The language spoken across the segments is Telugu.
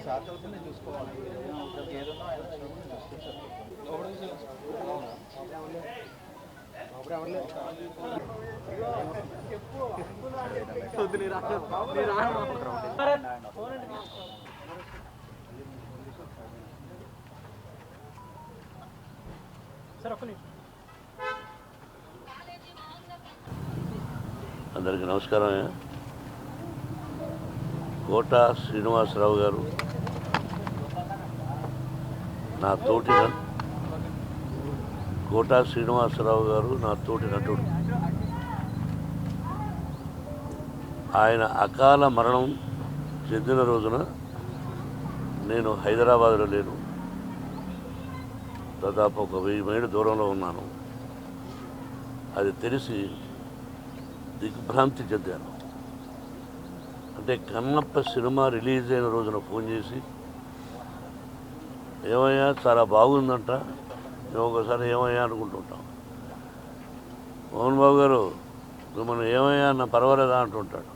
సాధ్యతని చూసుకోవాలి. ఏదన్నా ఆయన అందరికీ నమస్కారం. కోట శ్రీనివాసరావు గారు నా తోటి నటుడు. ఆయన అకాల మరణం చెందిన రోజున నేను హైదరాబాద్లో లేను. దాదాపు ఒక 1000 మైళ్ళ దూరంలో ఉన్నాను. అది తెలిసి దిగ్భ్రాంతి చెందాను. అంటే కన్నప్ప సినిమా రిలీజ్ అయిన రోజున ఫోన్ చేసి, ఏమయ్యా చాలా బాగుందంట, మేము ఒకసారి ఏమయ్యా అనుకుంటుంటాం. మోహన్ బాబు గారు మిమ్మల్ని ఏమయ్యా అన్న పర్వాలేదా అంటుంటాడు.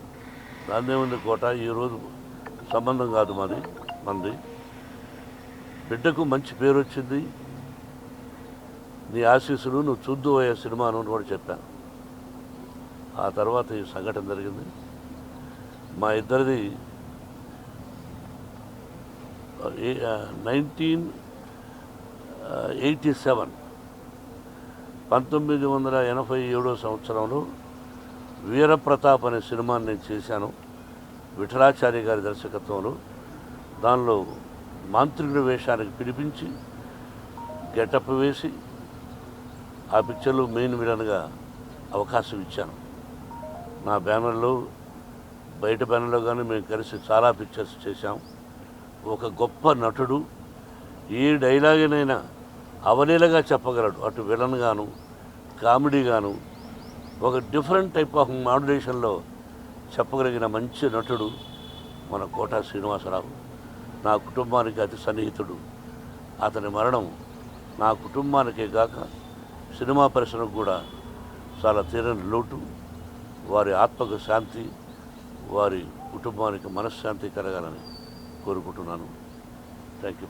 దాన్నేముంది కోట, ఈరోజు సంబంధం కాదు మంది. బిడ్డకు మంచి పేరు వచ్చింది, నీ ఆశీస్సులు నువ్వు చూద్దు అయ్యే సినిమా అని కూడా చెప్పాను. ఆ తర్వాత ఈ సంఘటన జరిగింది. మా ఇద్దరిది 1987 సంవత్సరంలో వీరప్రతాప్ అనే సినిమాని నేను చేశాను, విఠలాచార్య గారి దర్శకత్వంలో. దానిలో మాంత్రికుడి వేషానికి పిలిపించి గెటప్ వేసి ఆ పిక్చర్లో మెయిన్ విలన్గా అవకాశం ఇచ్చాను. నా బ్యానర్లో, బయట బ్యానర్లో కానీ మేము కలిసి చాలా పిక్చర్స్ చేశాం. ఒక గొప్ప నటుడు, ఏ డైలాగునైనా అవలీలగా చెప్పగలడు. అటు విలన్ గాను, కామెడీ గాను, ఒక డిఫరెంట్ టైప్ ఆఫ్ మాడ్యులేషన్లో చెప్పగలిగిన మంచి నటుడు మన కోట శ్రీనివాసరావు. నా కుటుంబానికి అతి సన్నిహితుడు. అతని మరణం నా కుటుంబానికే కాక సినిమా పరిశ్రమకు కూడా చాలా తీరని లోటు. వారి ఆత్మకు శాంతి, వారి కుటుంబానికి మనశ్శాంతి కలగాలని కోరుకుంటున్నాను. Thank you.